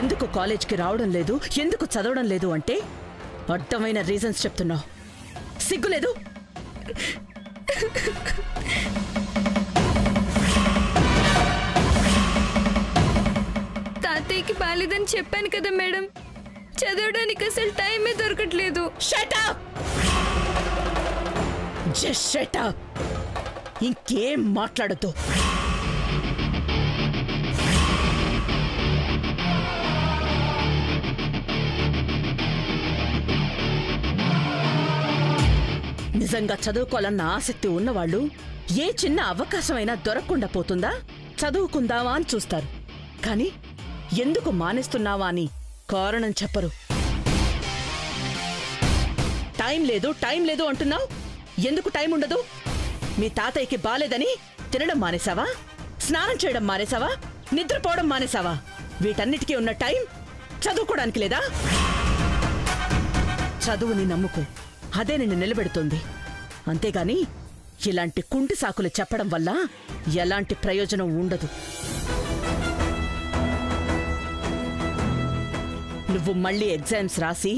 ఎందుకు కాలేజ్కి రావడం లేదు, ఎందుకు చదవడం లేదు అంటే అర్థమైన రీజన్స్ చెప్తున్నావు. సిగ్గులేదు? తాతయ్యకి బాలేదని చెప్పాను కదా మేడం. చదవడానికి అసలు టైమే దొరకట్లేదు. Shut up! Just shut up! ఇంకేం మాట్లాడొద్దు. నిజంగా చదువుకోవాలన్న ఆసక్తి ఉన్నవాళ్ళు ఏ చిన్న అవకాశమైనా దొరకకుండా పోతుందా? చదువుకుందావా అని చూస్తారు, కానీ ఎందుకు మానేస్తున్నావా అని కారణం చెప్పరు. టైం లేదు టైం లేదు అంటున్నావు. ఎందుకు టైం ఉండదు? మీ తాతయ్యకి బాలేదని తినడం మానేసావా? స్నానం చేయడం మానేసావా? నిద్రపోవడం మానేసావా? వీటన్నిటికీ ఉన్న టైం చదువుకోవడానికి లేదా? చదువుని నమ్ముకో, అదే నిన్ను నిలబెడుతుంది. అంతేగాని ఇలాంటి కుంటి సాకులు చెప్పడం వల్ల ఎలాంటి ప్రయోజనం ఉండదు. నువ్వు మళ్ళీ ఎగ్జామ్స్ రాసి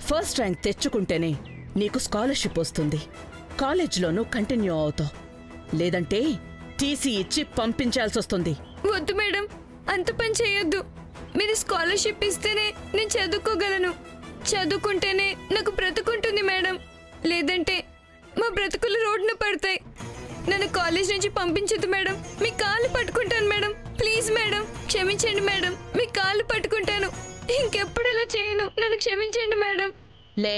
ఫస్ట్ ర్యాంక్ తెచ్చుకుంటేనే నీకు స్కాలర్షిప్ వస్తుంది. కాలేజ్లోనూ కంటిన్యూ అవుతావు, లేదంటే టీసీ ఇచ్చి పంపించాల్సి వస్తుంది. వద్దు మేడం, అంత పని చేయొద్దు. మీరు స్కాలర్షిప్ ఇస్తేనే నేను చదువుకోగలను. చదువుకుంటేనే నాకు బ్రతుకుంటుంది మేడం. లేదంటే మా బ్రతుకులు రోడ్డున పడతాయి. నన్ను కాలేజ్ నుంచి పంపించదు మేడం. మీ కాళ్ళు పట్టుకుంటాను మేడం. ప్లీజ్ మేడం, క్షమించండి మేడం. మీ కాళ్ళు పట్టుకుంటాను. ఇంకెప్పుడు ఇలా చేయను. నన్ను క్షమించండి మేడం. లే,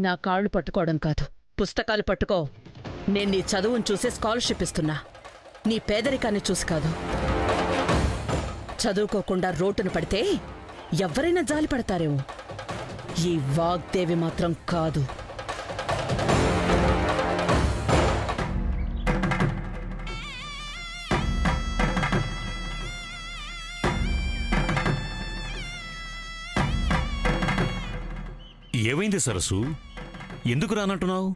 నా కాళ్ళు పట్టుకోవడం కాదు, పుస్తకాలు పట్టుకో. నేను నీ చదువును చూసే స్కాలర్షిప్ ఇస్తున్నా, నీ పేదరికాన్ని చూసి కాదు. చదువుకోకుండా రోడ్డును పడితే ఎవరైనా జాలి పడతారేమో, ఈ వాగ్దేవి మాత్రం కాదు. ఏమైంది సరస్సు? ఎందుకు రానంటున్నావు?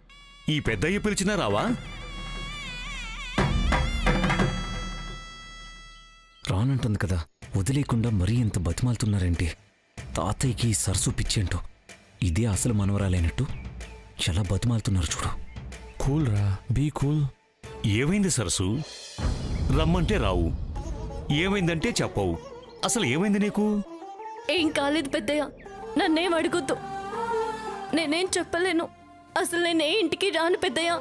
ఈ పెద్దయ్య పిలిచినా రావా? రానంటుంది కదా, వదిలేకుండా మరీ ఇంత బతిమాలుతున్నారేంటి? తాతయ్యకి సరస్సు పిచ్చేంటో. ఇదే అసలు మనవరాలైనట్టు చాలా బతిమాలుతున్నారు చూడు. కూల్ రా, బీ కూల్. ఏమైంది సరస్సు? రమ్మంటే రావు, ఏమైందంటే చెప్పవు. అసలు ఏమైంది నీకు? ఏం కాలేదు పెద్దయ్య, నన్నేం అడుగుద్దు. నేనేం చెప్పలేను. అసలు నేనే ఇంటికి రాను పెద్దయ్య.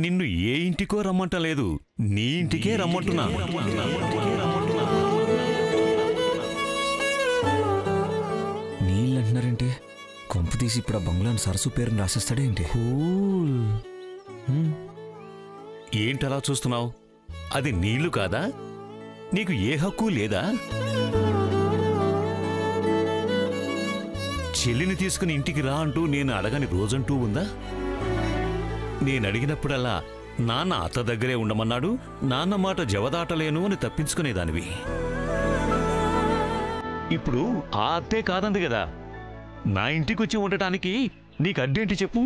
నిన్ను ఏ ఇంటికో రమ్మంటలేదు, నీ ఇంటికే రమ్మంటున్నా. నీళ్ళంటున్నారంటే కొంప తీసి ఇప్పుడు ఆ బంగ్లాను సరస్సు పేరుని రాసేస్తాడేంటి? కూల్. ఏంటలా చూస్తున్నావు? అది నీళ్లు కాదా? నీకు ఏ హక్కు లేదా? చెల్లిని తీసుకుని ఇంటికి రా అంటూ నేను అడగని రోజంటూ ఉందా? నేనడిగినప్పుడల్లా నాన్న అత్త దగ్గరే ఉండమన్నాడు, నాన్న మాట జవదాటలేను అని తప్పించుకునేదానివి. ఇప్పుడు ఆ అత్తే కాదంది కదా, నా ఇంటికొచ్చి ఉండటానికి నీకు అడ్డేంటి చెప్పు?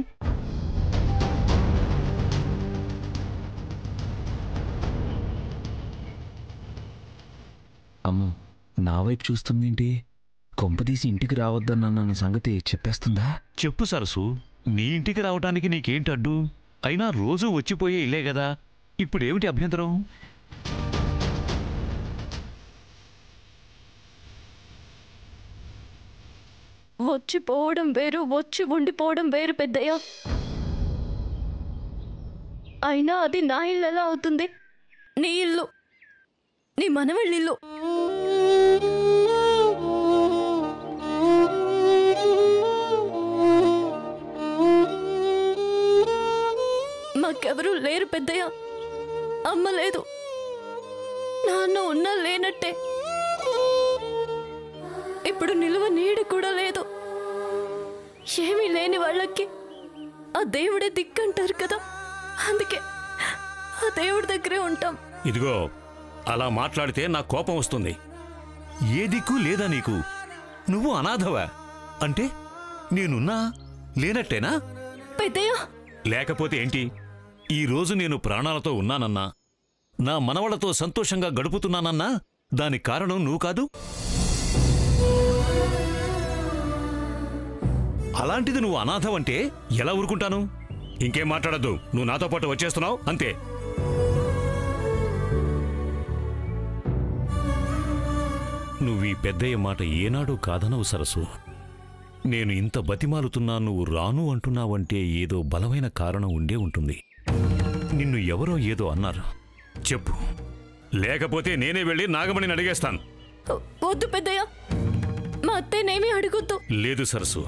అమ్మో, నా వైపు చూస్తుందేంటి? కొంపదీసి ఇంటికి రావద్దన్న సంగతి చెప్పేస్తుందా? చెప్పు సరసు, నీ ఇంటికి రావటానికి నీకేంటి అడ్డు? అయినా రోజూ వచ్చిపోయే ఇల్లే కదా, ఇప్పుడేమిటి అభ్యంతరం? వచ్చిపోవడం వేరు, వచ్చి ఉండిపోవడం వేరు పెద్దయ్య. అయినా అది నా ఇల్లు ఎలా అవుతుంది? నీ ఇల్లు, నీ మనవళ్ళిల్లు. మాకెవరూ లేరు పెద్దయ్య. అమ్మ లేదు, నాన్న ఉన్నా లేనట్టే. ఇప్పుడు నిలువ నీడ కూడా లేదు. ఏమీ లేని వాళ్ళకి ఆ దేవుడే దిక్కంటారు కదా, అందుకే ఆ దేవుడి దగ్గరే ఉంటాం. ఇదిగో, అలా మాట్లాడితే నాకు కోపం వస్తుంది. ఏ దిక్కు లేదా నీకు? నువ్వు అనాథవా? అంటే నేనున్నా లేనట్టేనా? పెద్దయ్య లేకపోతే ఏంటి? ఈరోజు నేను ప్రాణాలతో ఉన్నానన్నా, నా మనవళ్లతో సంతోషంగా గడుపుతున్నానన్నా దానికి కారణం నువ్వు కాదు? అలాంటిది నువ్వు అనాథవంటే ఎలా ఊరుకుంటాను? ఇంకేం మాట్లాడద్దు, నువ్వు నాతో పాటు వచ్చేస్తున్నావు అంతే. నువ్వు ఈ పెద్దయ్య మాట ఏనాడూ కాదనవు సరసు. నేను ఇంత బతిమాలుతున్నా నువ్వు రాను అంటున్నావంటే ఏదో బలమైన కారణం ఉండే ఉంటుంది. నిన్ను ఎవరో ఏదో అన్నారు, చెప్పు. లేకపోతే నేనే వెళ్ళి నాగమణిని అడిగేస్తాను. వద్దు పెద్దయ్య, మా అత్తయ్యనేమీ అడుగుద్దు. లేదు సరసు,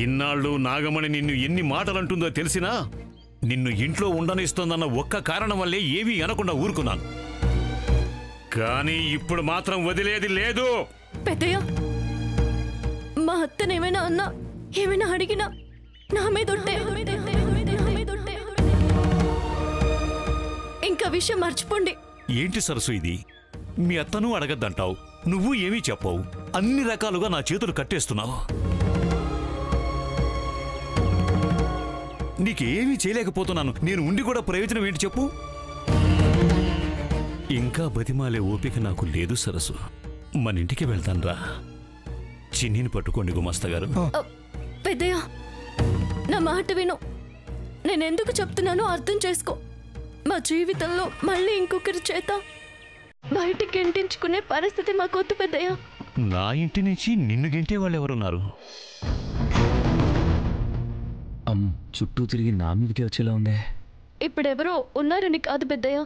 ఇన్నాళ్ళు నాగమణి నిన్ను ఎన్ని మాటలంటుందో తెలిసినా నిన్ను ఇంట్లో ఉండనిస్తోందన్న ఒక్క కారణం వల్లే ఏమీ అనకుండా ఊరుకున్నాను. కానీ ఇప్పుడు మాత్రం వదిలేది లేదు. పెద్దయ్య, మా అత్తనేమైనా అన్నా ఏమైనా అడిగినా నా మీద ఇంకా విషయం మర్చిపోండి. ఏంటి సరసు ఇది? మీ అత్తను అడగద్దంటావు, నువ్వు ఏమీ చెప్పవు, అన్ని రకాలుగా నా చేతులు కట్టేస్తున్నావు. నీకేమీ చేయలేకపోతున్నాను, నేను ఉండి కూడా ప్రయోజనం ఏంటి చెప్పు? ఇంకా బతిమాలే ఓపిక నాకు లేదు సరసు. మన ఇంటికి వెళ్తాన్రా. చిన్నిని పట్టుకోండి గుమస్తగారు. పెద్దయ్య, నా మాట విను. నేనెందుకు చెప్తున్నానో అర్థం చేసుకో. మా జీవితంలో మళ్ళీ ఇంకొకరి చేత బయటికి గెంటించుకునే పరిస్థితి మాకొద్దు పెద్దయ్య. నా ఇంటి నుంచి నిన్ను గెంటే వాళ్ళు ఎవరున్నారు? చుట్టూ తిరిగి నా మీదకి వచ్చేలా ఉందే. ఇప్పుడెవరో ఉన్నారని కాదు పెద్దయ్య,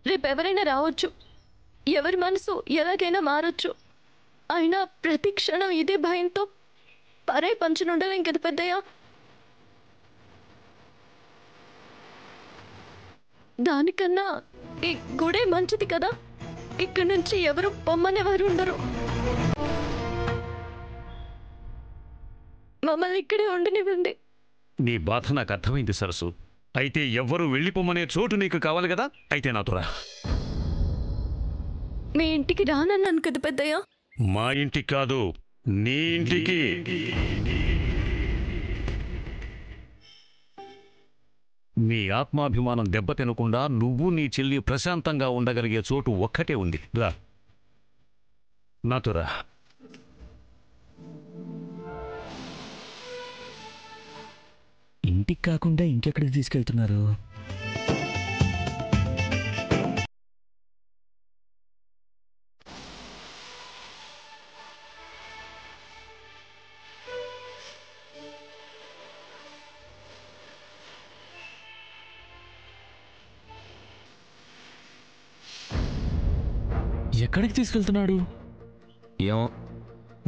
రేపెవరైనా రావచ్చు. ఎవరి మనసు ఎలాగైనా మారొచ్చు. అయినా ప్రతి క్షణం ఇదే భయంతో పరే పంచునుండలేం కదా పెద్దయ్య. దానికన్నా ఈ గుడే మంచిది కదా. ఇక్కడి నుంచి ఎవరు పొమ్మనేవారు ఉండరు. మమ్మల్ని ఇక్కడే ఉండనివ్వండి. నీ బాధ నాకు అర్థమైంది సరసు. అయితే ఎవ్వరూ వెళ్ళిపోమనే చోటు నీకు కావాలి కదా, అయితే నాతో రా. మీ ఇంటికి రానన్నాను కదా పెద్దయ్య. మా ఇంటికి కాదు, నీ ఇంటికి. నీ ఆత్మాభిమానం దెబ్బతినకుండా నువ్వు నీ చెల్లి ప్రశాంతంగా ఉండగలిగే చోటు ఒక్కటే ఉంది. రా, నాతో రా. ఇంటికి కాకుండా ఇంకెక్కడికి తీసుకెళ్తున్నారు? ఎక్కడికి తీసుకెళ్తున్నాడు? ఏమో,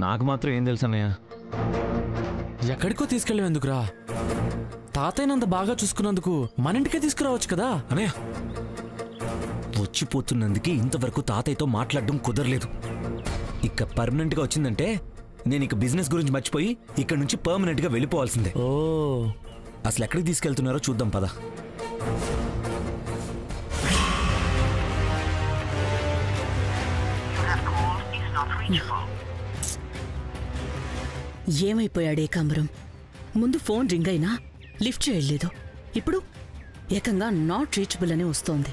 నాకు మాత్రం ఏం తెలుసు అన్నయ్య. ఎక్కడికో తీసుకెళ్ళేందుకురా? తాతయ్యనంత బాగా చూసుకున్నందుకు మన ఇంటికే తీసుకురావచ్చు కదా. అన్నయ్య, వచ్చిపోతున్నందుకే ఇంతవరకు తాతయ్యతో మాట్లాడడం కుదరలేదు. ఇక పర్మనెంట్గా వచ్చిందంటే నేను ఇక బిజినెస్ గురించి మర్చిపోయి ఇక్కడ నుంచి పర్మనెంట్గా వెళ్ళిపోవాల్సిందే. ఓ, అసలు ఎక్కడికి తీసుకెళ్తున్నారో చూద్దాం పద. ఏమైపోయాడే కాంబరం? ముందు ఫోన్ రింగ్ అయినా లిఫ్ట్ చేయలేదు, ఇప్పుడు ఏకంగా నాట్ రీచబుల్ అని వస్తోంది.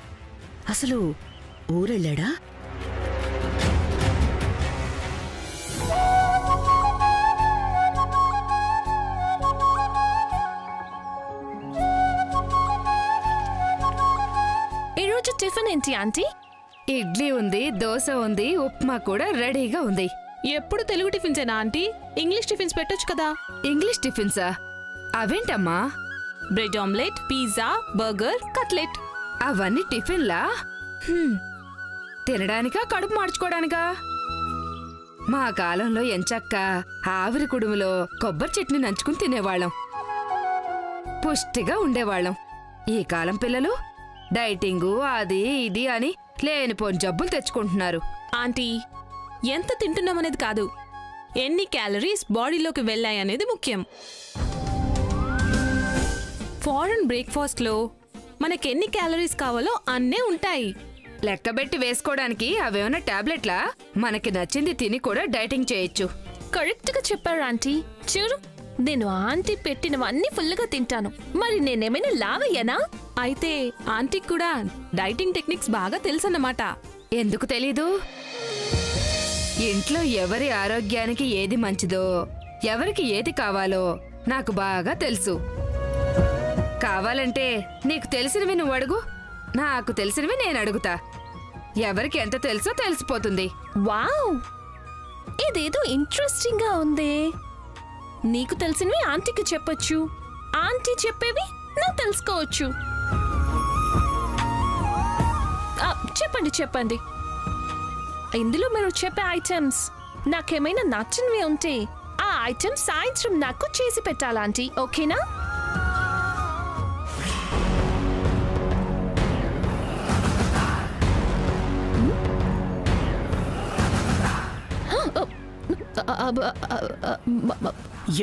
అసలు ఊరెళ్ళాడా? ఈరోజు టిఫిన్ ఏంటి ఆంటీ? ఇడ్లీ ఉంది, దోశ ఉంది, ఉప్మా కూడా రెడీగా ఉంది. ఎప్పుడు తెలుగు టిఫిన్సేనా ఆంటీ? ఇంగ్లీష్ టిఫిన్స్ పెట్టొచ్చు కదా. ఇంగ్లీష్ టిఫిన్సా? అవేంటమ్మా? Bread omelette, pizza, burger, cutlet. అవన్నీ టిఫిన్లా? తినడానికా, కడుపు మార్చుకోవడానికా? మా కాలంలో ఎంచక్క ఆవిరి కుడుములో కొబ్బరి చట్నీ నంచుకుని తినేవాళ్ళం, పుష్టిగా ఉండేవాళ్ళం. ఈ కాలం పిల్లలు డైటింగు అది ఇది అని లేనిపోని జబ్బులు తెచ్చుకుంటున్నారు. ఆంటీ, ఎంత తింటున్నామనేది కాదు, ఎన్ని క్యాలరీస్ బాడీలోకి వెళ్ళాయనేది ముఖ్యం. ఫారెన్ బ్రేక్ఫాస్ట్లో మనకెన్ని క్యాలరీస్ కావాలో అన్నే ఉంటాయి. లెక్కబెట్టి వేసుకోవడానికి అవేమన్నా టాబ్లెట్లా? మనకి నచ్చింది తిని కూడా డైటింగ్ చేయొచ్చు. కరెక్ట్ గా చెప్పారు ఆంటీ. చూడు, నేను ఆంటీ పెట్టినవన్నీ ఫుల్గా తింటాను. మరి నేనేమైనా లావయ్యానా? అయితే ఆంటీకి కూడా డైటింగ్ టెక్నిక్స్ బాగా తెలుసన్నమాట. ఎందుకు తెలీదు? ఇంట్లో ఎవరి ఆరోగ్యానికి ఏది మంచిదో, ఎవరికి ఏది కావాలో నాకు బాగా తెలుసు. కావాలంటే నీకు తెలిసినవి నువ్వు అడుగు, నాకు తెలిసినవి నేను అడుగుతా. ఎవరికి ఎంత తెలుసో తెలిసిపోతుంది. వావ్, ఇదేదో ఇంట్రెస్టింగ్ గా ఉంది. నీకు తెలిసినవి ఆంటీకి చెప్పొచ్చు, ఆంటీ చెప్పేవి నువ్వు తెలుసుకోవచ్చు. చెప్పండి చెప్పండి. ఇందులో మీరు చెప్పే ఐటమ్స్ నాకేమైనా నచ్చినవి ఉంటే ఆ ఐటమ్స్ సాయంత్రం నాకు చేసి పెట్టాలి ఆంటీ, ఓకేనా?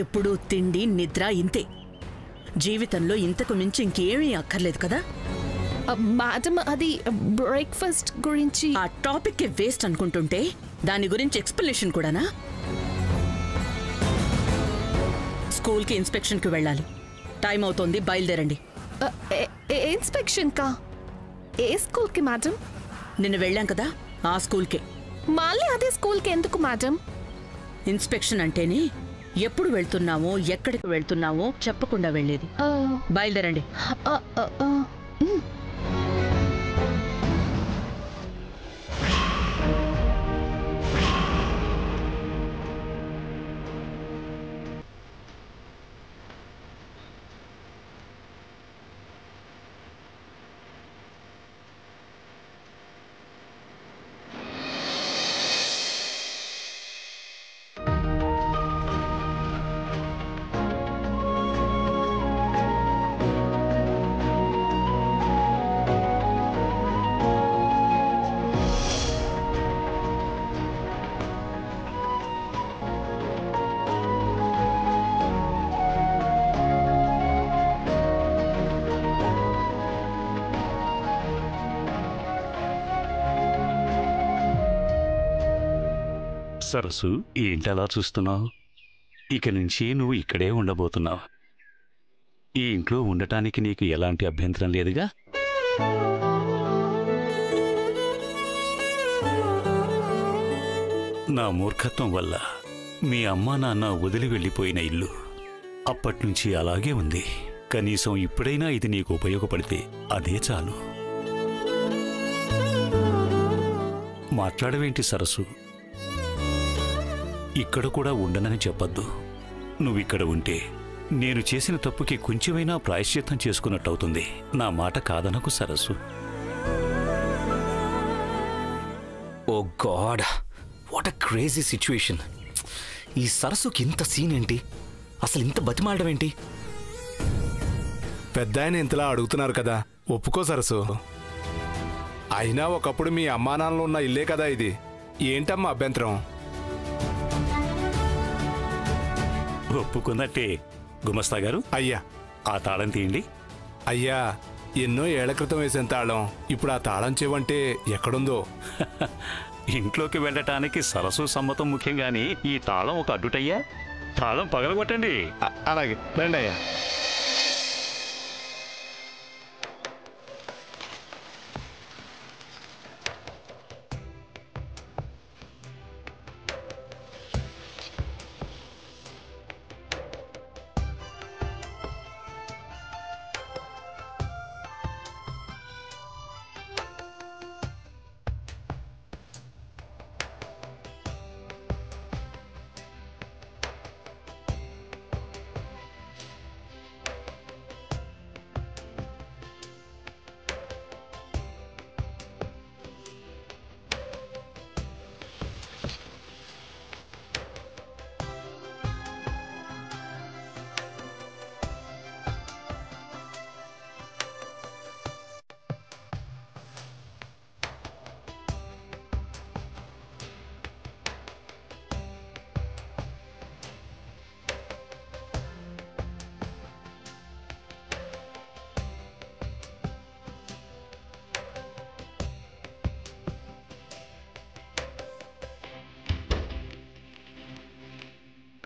ఎప్పుడూ తిండి నిద్ర ఇంతే. జీవితంలో ఇంతకు మించి ఇంకేమీ అక్కర్లేదు కదా. మేడం, అది బ్రేక్ఫాస్ట్ గురించి. ఆ టాపిక్ వేస్ట్ అనుకుంటుంటే దాని గురించి ఎక్స్ప్లెనేషన్ కూడానా? స్కూల్కి ఇన్స్పెక్షన్కి వెళ్ళాలి. టైం అవుతోంది, బయలుదేరండి. ఇన్స్పెక్షన్ కా? ఏ స్కూల్కి మేడం? నిన్ను వెళ్ళాం కదా, ఆ స్కూల్కే. మళ్ళీ అదే స్కూల్కి ఎందుకు మేడం? ఇన్స్పెక్షన్ అంటేనే ఎప్పుడు వెళ్తున్నామో ఎక్కడికి వెళ్తున్నామో చెప్పకుండా వెళ్ళేది. బయలుదేరండి. సరస్సు, ఏంటలా చూస్తున్నావు? ఇక నుంచి నువ్వు ఇక్కడే ఉండబోతున్నావు. ఈ ఇంట్లో ఉండటానికి నీకు ఎలాంటి అభ్యంతరం లేదుగా? నా మూర్ఖత్వం వల్ల మీ అమ్మా నాన్న వదిలి వెళ్ళిపోయిన ఇల్లు అప్పట్నుంచి అలాగే ఉంది. కనీసం ఇప్పుడైనా ఇది నీకు ఉపయోగపడితే అదే చాలు. మాట్లాడవేంటి సరస్సు? ఇక్కడ కూడా ఉండనని చెప్పొద్దు. నువ్విక్కడ ఉంటే నేను చేసిన తప్పుకి కొంచెమైనా ప్రాయశ్చిత్తం చేసుకున్నట్టవుతుంది. నా మాట కాదనకు సరస్సు. Oh God, what a crazy situation. ఈ సరస్సుకి ఇంత సీన్ ఏంటి? అసలు ఇంత బతిమాలడం ఏంటి? పెద్ద ఆయన ఇంతలా అడుగుతున్నారు కదా, ఒప్పుకో సరస్సు. అయినా ఒకప్పుడు మీ అమ్మానాన్నలు ఉన్న ఇల్లే కదా ఇది. ఏంటమ్మా అభ్యంతరం? ఒప్పుకున్నట్టే. గుమస్తా గారు, అయ్యా ఆ తాళం తీయండి. అయ్యా, ఎన్నో ఏళ్ల క్రితం వేసిన తాళం ఇప్పుడు ఆ తాళం చెవంటే ఎక్కడుందో. ఇంట్లోకి వెళ్ళటానికి సరస్సు సమ్మతం ముఖ్యం గాని ఈ తాళం ఒక అడ్డుటయ్యా. తాళం పగలగొట్టండి. అలాగే రండి అయ్యా.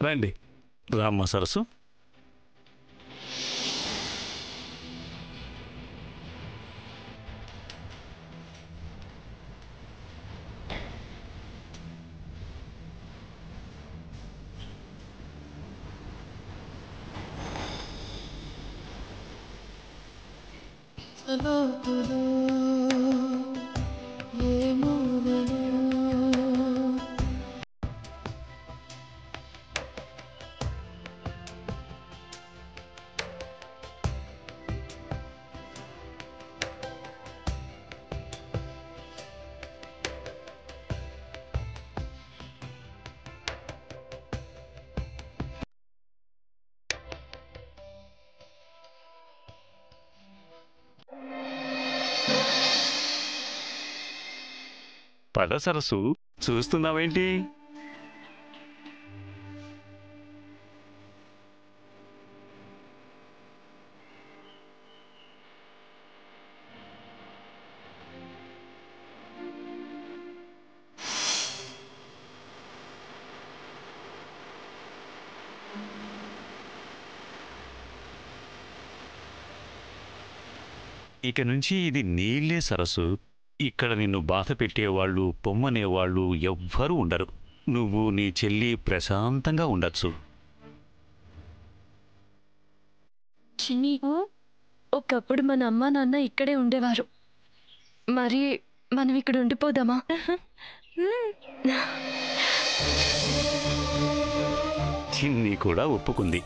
రండి రామ్మ సరస్సు. పద సరస్సు, చూస్తున్నావేంటి? ఇక నుంచి ఇది నీళ్ళే సరస్సు. ఇక్కడ నిన్ను బాధ పెట్టేవాళ్ళు, పొమ్మనేవాళ్ళు ఎవ్వరూ ఉండరు. నువ్వు నీ చెల్లి ప్రశాంతంగా ఉండొచ్చు. చిన్ని, ఒకప్పుడు మన అమ్మా నాన్న ఇక్కడే ఉండేవారు. మరి మనం ఇక్కడ ఉండిపోదామా? చిన్ని కూడా ఒప్పుకుంది.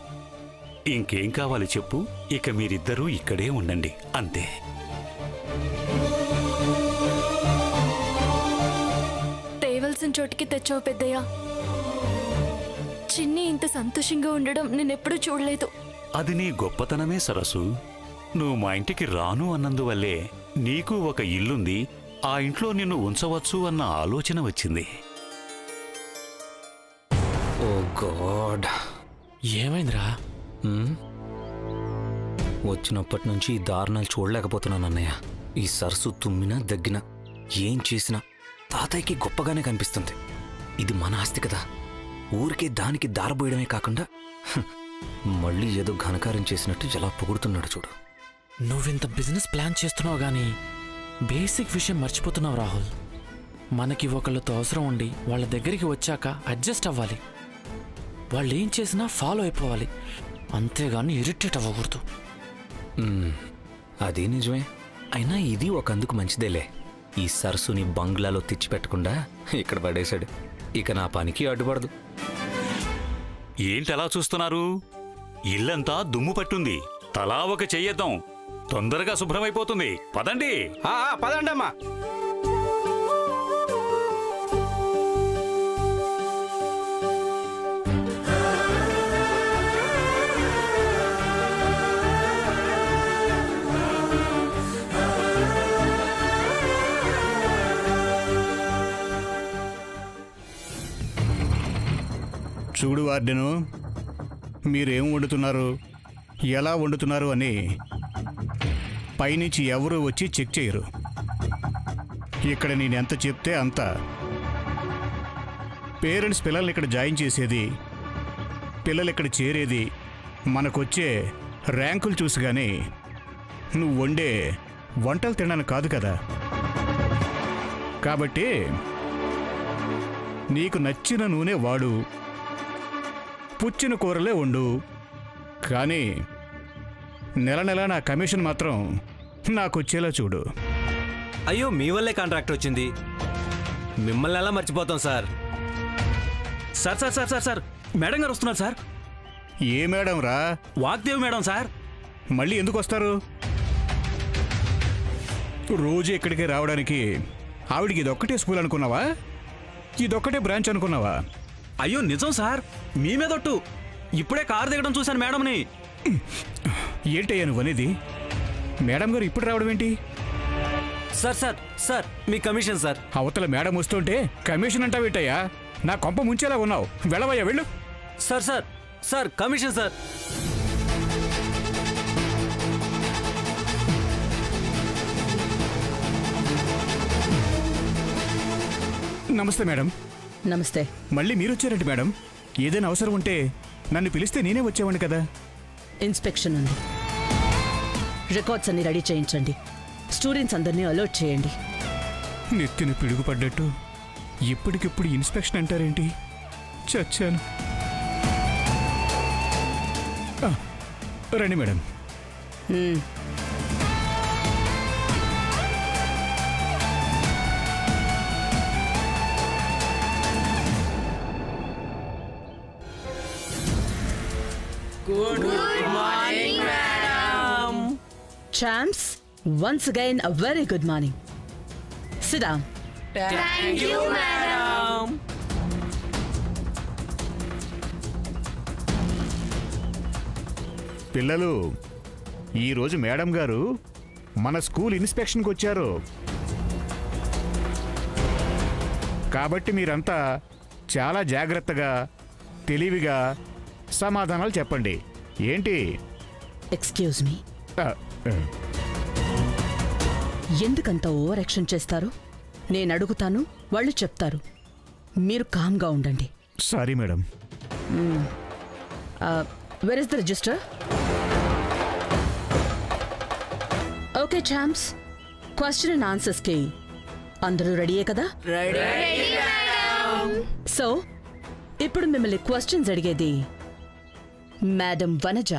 ఇంకేం కావాలి చెప్పు? ఇక మీరిద్దరూ ఇక్కడే ఉండండి, అంతే. తేవలసిన చోటికి తెచ్చావు పెద్దయ్య. చిన్ని ఇంత సంతోషంగా ఉండడం నేనెప్పుడూ చూడలేదు. అది నీ గొప్పతనమే సరస్సు. నువ్వు మా ఇంటికి రాను అన్నందువల్లే నీకు ఒక ఇల్లుంది, ఆ ఇంట్లో నిన్ను ఉంచవచ్చు అన్న ఆలోచన వచ్చింది. ఓ గాడ్, ఏమైందిరా? వచ్చినప్పటి నుంచి ఈ దారుణాలు చూడలేకపోతున్నాను అన్నయ్య. ఈ సరస్సు తుమ్మినా దగ్గినా ఏం చేసినా తాతయ్యకి గొప్పగానే కనిపిస్తుంది. ఇది మన ఆస్తి కదా, ఊరికే దానికి దారబోయడమే కాకుండా మళ్ళీ ఏదో ఘనకారం చేసినట్టు ఎలా పొగుడుతున్నాడు చూడు. నువ్వింత బిజినెస్ ప్లాన్ చేస్తున్నావు గానీ బేసిక్ విషయం మర్చిపోతున్నావు రాహుల్. మనకి ఒకళ్ళతో అవసరం ఉండి వాళ్ళ దగ్గరికి వచ్చాక అడ్జస్ట్ అవ్వాలి. వాళ్ళు ఏం చేసినా ఫాలో అయిపోవాలి, అంతేగాని ఇరిటేట్ అవ్వకూడదు. అదే నిజమే. అయినా ఇది ఒక అందుకు మంచిదేలే. ఈ సరస్సుని బంగ్లాలో తెచ్చిపెట్టకుండా ఇక్కడ పడేశాడు. ఇక నా పనికి అడ్డుపడదు. ఏంటలా చూస్తున్నారు? ఇల్లంతా దుమ్ము పట్టుంది. తలా ఒక చెయ్యేద్దాం, తొందరగా శుభ్రమైపోతుంది. పదండి. పదండమ్మా. చూడు వార్డెను, మీరేం వండుతున్నారు, ఎలా వండుతున్నారు అని పైనుంచి ఎవరూ వచ్చి చెక్ చేయరు. ఇక్కడ నేను ఎంత చెప్తే అంత. పేరెంట్స్ పిల్లల్ని ఇక్కడ జాయిన్ చేసేది, పిల్లలు ఇక్కడ చేరేది మనకొచ్చే ర్యాంకులు చూసి కానీ నువ్వు వండే వంటలు తినడానికి కాదు కదా. కాబట్టి నీకు నచ్చిన నూనె వాడు, పుచ్చిన కూరలే వండు. కానీ నెల నెల నా కమిషన్ మాత్రం నాకు వచ్చేలా చూడు. అయ్యో, మీ వల్లే కాంట్రాక్ట్ వచ్చింది, మిమ్మల్ని ఎలా మర్చిపోతాం sir. Sir sir sir sir sir madam గారు వస్తున్నారు సార్. ఏ మేడం రా? Vagdev madam sir. మళ్ళీ ఎందుకు వస్తారు? రోజు ఇక్కడికి రావడానికి ఆవిడికి ఇదొక్కటే స్కూల్ అనుకున్నావా? ఇదొక్కటే బ్రాంచ్ అనుకున్నావా? అయ్యో నిజం సార్, మీ మీదొట్టు. ఇప్పుడే కారు దిగడం చూశాను మేడంని. ఏంటయ్యా నువ్వు అనేది? మేడం గారు ఇప్పుడు రావడం ఏంటి? సార్ సార్ సార్ మీ కమిషన్ సార్. అవతల మేడం వస్తుంటే కమిషన్ అంటావేంటయ్యా? నా కొంప ముంచేలా ఉన్నావు. వెళ్ళవయ్యా, వెళ్ళు. Sir sir sir commission sir. నమస్తే మేడం. నమస్తే. మళ్ళీ మీరు వచ్చారండి మేడం? ఏదైనా అవసరం ఉంటే నన్ను పిలిస్తే నేనే వచ్చేవాడిని కదా. ఇన్స్పెక్షన్ ఉంది. రికార్డ్స్ అన్ని రెడీ చేయించండి. స్టూడెంట్స్ అందరినీ అలర్ట్ చేయండి. నెత్తిన పిడుగుపడ్డట్టు ఇప్పటికిప్పుడు ఇన్స్పెక్షన్ అంటారేంటి? చచ్చాను. రండి madam. Champs, once again a very good morning. Sit down. Thank you, madam. పిల్లలు, ఈరోజు మేడం గారు మన స్కూల్ ఇన్స్పెక్షన్కి వచ్చారు. కాబట్టి మీరంతా చాలా జాగ్రత్తగా తెలివిగా సమాధానాలు చెప్పండి. ఏంటి? ఎక్స్క్యూజ్ మీ, ఎందుకంత ఓవర్ యాక్షన్ చేస్తారు? నేను అడుగుతాను, వాళ్ళు చెప్తారు. మీరు కామ్గా ఉండండి. Sorry madam. Where is the register? Okay champs, question and ఆన్సర్స్కి అందరూ రెడీయే కదా? సో ఇప్పుడు మిమ్మల్ని క్వశ్చన్స్ అడిగేది మేడం వనజ.